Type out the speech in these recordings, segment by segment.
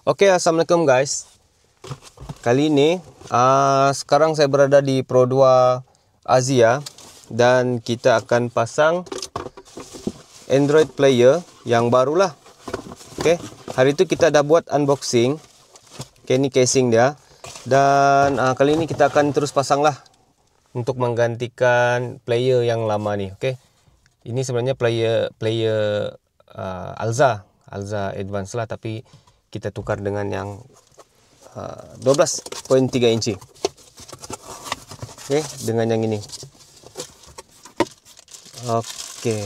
Oke, assalamualaikum guys. Kali ini sekarang saya berada di Pro 2 Asia dan kita akan pasang Android player yang barulah. Oke, hari itu kita dah buat unboxing. Oke, ini casing dia. Dan kali ini kita akan terus pasang lah untuk menggantikan player yang lama nih. Oke, ini sebenarnya player Alza Advance lah, tapi kita tukar dengan yang 12.3 inci. Oke, dengan yang ini. Oke.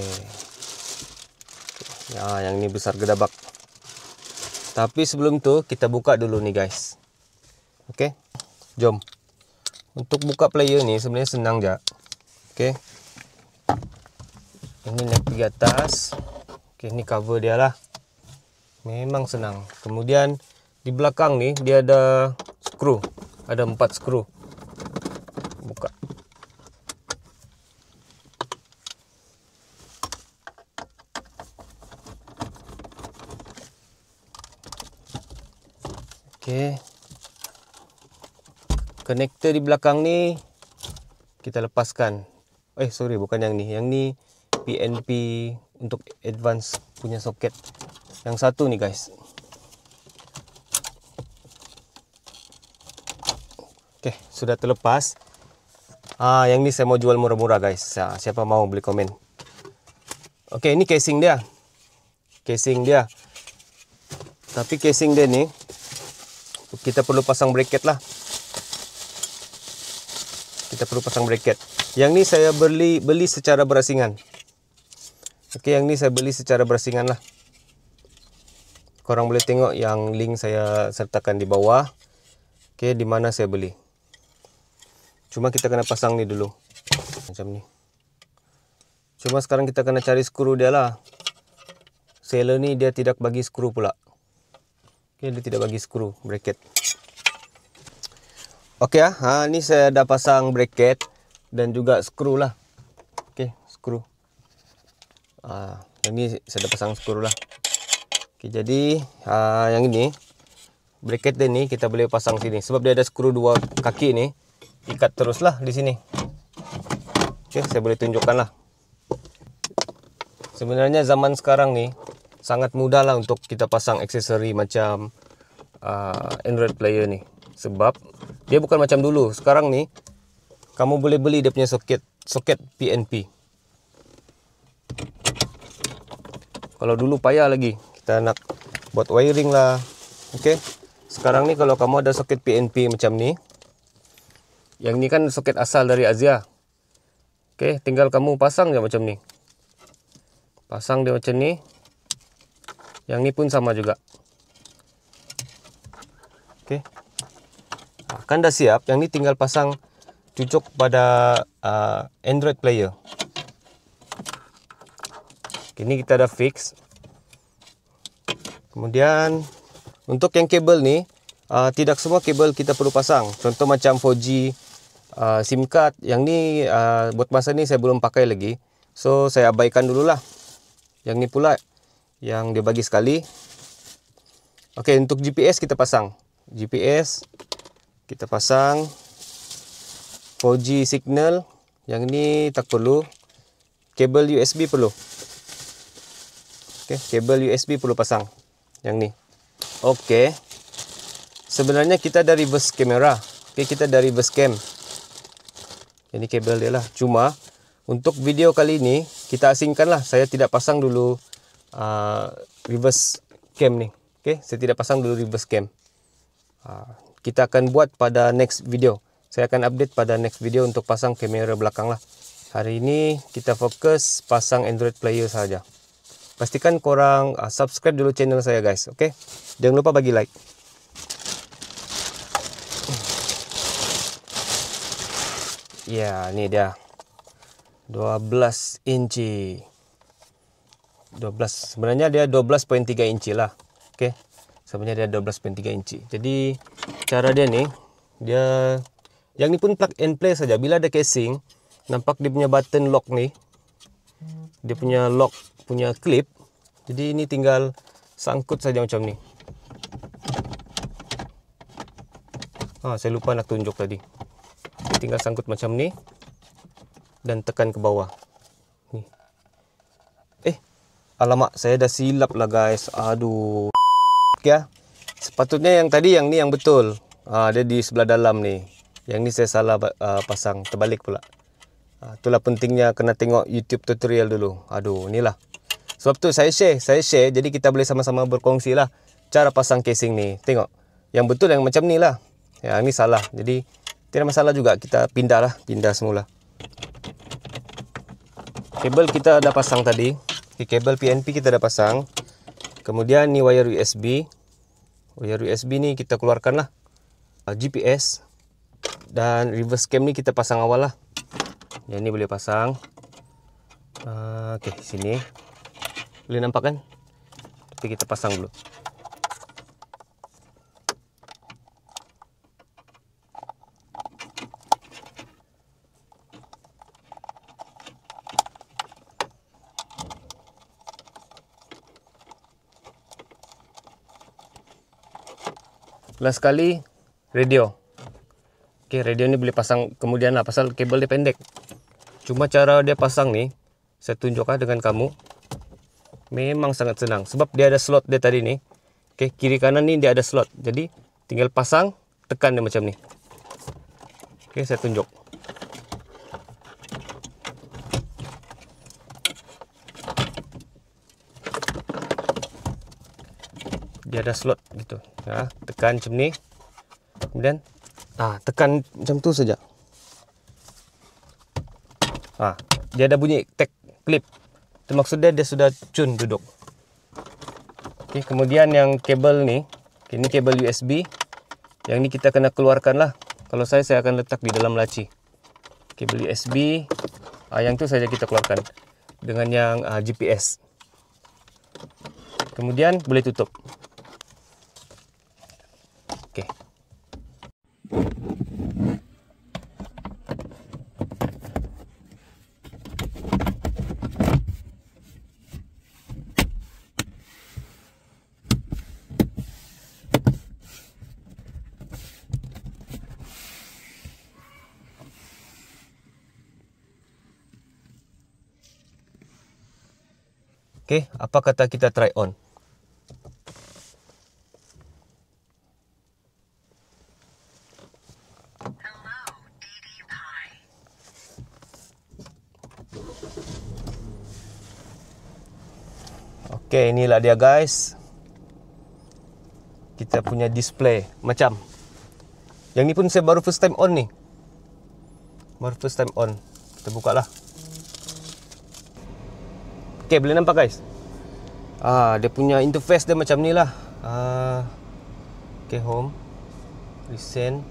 Ya, yang ini besar gedabak. Tapi sebelum itu kita buka dulu nih guys. Oke, jom. Untuk buka player nih sebenarnya senang aja. Oke. Ini naik di atas. Oke, ini cover dia lah. Memang senang. Kemudian di belakang nih dia ada skru. Ada 4 skru. Buka. Oke. Konektor di belakang nih kita lepaskan. Sorry, bukan yang ni. Yang ni PNP untuk advance punya soket. Yang satu nih guys. Oke, sudah terlepas. Yang ni saya mau jual murah-murah guys. Siapa mau beli komen. Oke, ini casing dia. Casing dia. Tapi casing dia nih kita perlu pasang bracket lah. Kita perlu pasang bracket. Yang ni saya beli secara berasingan. Oke, yang ni saya beli secara berasingan lah. Korang boleh tengok yang link saya sertakan di bawah. Oke, di mana saya beli. Cuma kita kena pasang ni dulu. Macam ni. Cuma sekarang kita kena cari skru dia lah. Seller ni dia tidak bagi skru pula. Oke, dia tidak bagi skru bracket. Oke ya, ni saya dah pasang bracket dan juga skru lah. Oke, skru. Yang ni saya dah pasang skru lah. Oke, jadi yang ini bracket dia ni kita boleh pasang sini sebab dia ada skru 2 kaki ni, ikat teruslah di sini. Oke, saya boleh tunjukkan lah. Sebenarnya zaman sekarang ni sangat mudah lah untuk kita pasang aksesori macam Android player ni, sebab dia bukan macam dulu. Sekarang ni kamu boleh beli dia punya soket PNP. Kalau dulu payah lagi, kita nak buat wiring lah. Oke. Sekarang ni kalau kamu ada soket PNP macam ni, yang ni kan soket asal dari Asia. Oke, tinggal kamu pasang je macam ni. Pasang dia macam ni. Yang ni pun sama juga. Oke. Kan dah siap. Yang ni tinggal pasang cucuk pada Android player. Ini kita dah fix. Kemudian untuk yang kabel ni tidak semua kabel kita perlu pasang. Contoh macam 4G SIM card. Yang ni buat masa ni saya belum pakai lagi. So saya abaikan dululah. Yang ni pula yang dia bagi sekali. Okey, untuk GPS kita pasang. GPS kita pasang. 4G signal. Yang ni tak perlu. Kabel USB perlu. Okey, kabel USB perlu pasang. Yang ni. Okey. Sebenarnya kita ada reverse kamera. Okey, kita ada reverse cam. Ini kabel dia lah. Cuma untuk video kali ini kita asingkan lah. Saya tidak pasang dulu reverse cam ni. Okey, saya tidak pasang dulu reverse cam. Kita akan buat pada next video. Saya akan update pada next video untuk pasang kamera belakang lah. Hari ini kita fokus pasang Android player saja. Pastikan korang subscribe dulu channel saya guys. Okey, jangan lupa bagi like. Ya, ni dia 12 inci. 12. Sebenarnya dia 12.3 inci lah. Okey. Sebenarnya dia 12.3 inci. Jadi cara dia ni, dia yang ni pun plug and play saja. Bila ada casing, nampak dia punya button lock ni. Dia punya lock punya clip. Jadi ini tinggal sangkut saja macam ni. Saya lupa nak tunjuk tadi. Tinggal sangkut macam ni dan tekan ke bawah. Ni. Alamak, saya dah silap lah guys. Aduh. Ya. Sepatutnya yang tadi yang ni yang betul. Dia di sebelah dalam ni. Yang ni saya salah pasang, terbalik pula. Itulah pentingnya kena tengok YouTube tutorial dulu. Aduh, inilah. Sebab tu saya share, jadi kita boleh sama-sama berkongsi lah cara pasang casing ni. Tengok. Yang betul yang macam ni lah. Yang ni salah. Jadi tidak masalah juga, kita pindah semula. Kabel kita dah pasang tadi. Kabel PNP kita dah pasang. Kemudian ni wire USB. Wire USB ni kita keluarkan lah. GPS dan reverse cam ni kita pasang awal lah. Yang ni boleh pasang. Okey, sini. Boleh nampak kan? Tapi kita pasang dulu. Last sekali radio. Okey, radio ni boleh pasang kemudian lah pasal kabel dia pendek. Cuma cara dia pasang ni saya tunjuk dengan kamu. Memang sangat senang sebab dia ada slot dia tadi ni. Okey, kiri kanan ni dia ada slot. Jadi tinggal pasang, tekan dia macam ni. Okey, saya tunjuk. Dia ada slot gitu. Tekan macam ni. Kemudian tekan macam tu saja. Dia ada bunyi tag clip. Itu maksud dia sudah cun duduk. Okey, kemudian yang kabel ni, ini kabel USB. Yang ni kita kena keluarkan lah. Kalau saya akan letak di dalam laci. Kabel USB, yang tu saja kita keluarkan dengan yang GPS. Kemudian boleh tutup. Okey. Okey, apa kata kita try on? Okey, inilah dia guys. Kita punya display macam. Yang ni pun saya baru first time on ni. Baru first time on. Kita buka lah. Okey, boleh nampak guys. Dia punya interface dia macam ni lah. Okey, home, recent.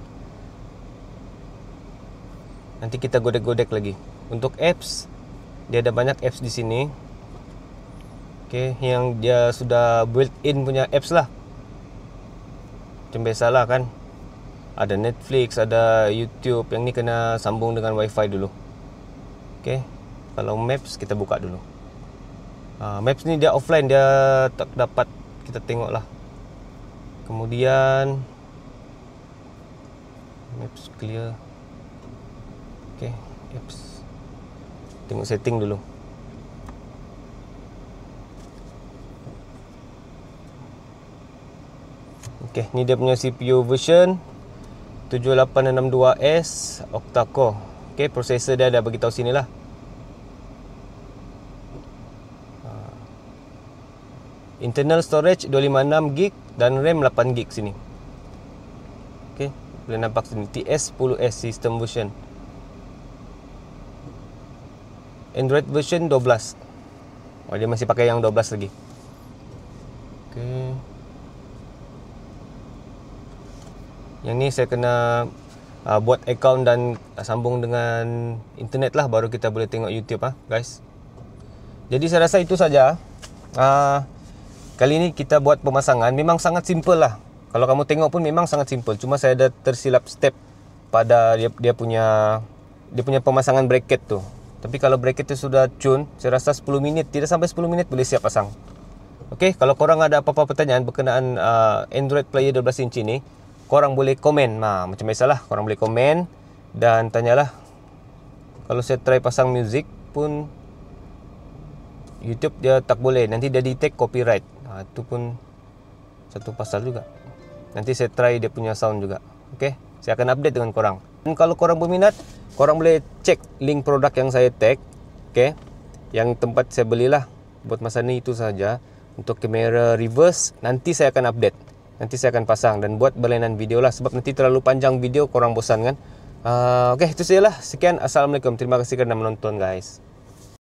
Nanti kita godek-godek lagi. Untuk apps, dia ada banyak apps di sini. Okey, yang dia sudah built-in punya apps lah. Macam biasalah kan. Ada Netflix, ada YouTube. Yang ni kena sambung dengan wifi dulu. Okey, kalau maps kita buka dulu. Maps ni dia offline, dia tak dapat kita tengok lah. Kemudian maps clear. Okey, apps. Tengok setting dulu. Okey, ni dia punya CPU version 7862S octa-core. Okey, processor dia ada bagi tahu sini lah. Internal storage 256GB dan RAM 8GB sini. Okey, boleh nampak sini TS10S system version. Android version 12. Dia masih pakai yang 12 lagi. Okey. Yang ni saya kena buat account dan sambung dengan internet lah, baru kita boleh tengok YouTube guys. Jadi saya rasa itu saja. Kali ni kita buat pemasangan memang sangat simple lah. Kalau kamu tengok pun memang sangat simple. Cuma saya ada tersilap step pada dia punya pemasangan bracket tu. Tapi kalau bracket tu sudah tune, saya rasa 10 minit, tidak sampai 10 minit boleh siap pasang. Okey, kalau korang ada apa-apa pertanyaan berkenaan Android Player 12 inci ni, korang boleh komen. Macam biasalah, korang boleh komen dan tanyalah. Kalau saya try pasang music pun YouTube dia tak boleh, nanti dia detect copyright. Itu pun satu pasal juga. Nanti saya try dia punya sound juga. Okay, saya akan update dengan korang. Dan kalau korang berminat, korang boleh cek link produk yang saya tag. Okay, yang tempat saya belilah. Buat masa ni itu saja. Untuk kamera reverse, nanti saya akan update. Nanti saya akan pasang dan buat berlainan video lah. Sebab nanti terlalu panjang video, korang bosan kan. Okay, itu sajalah. Sekian, Assalamualaikum. Terima kasih kerana menonton guys.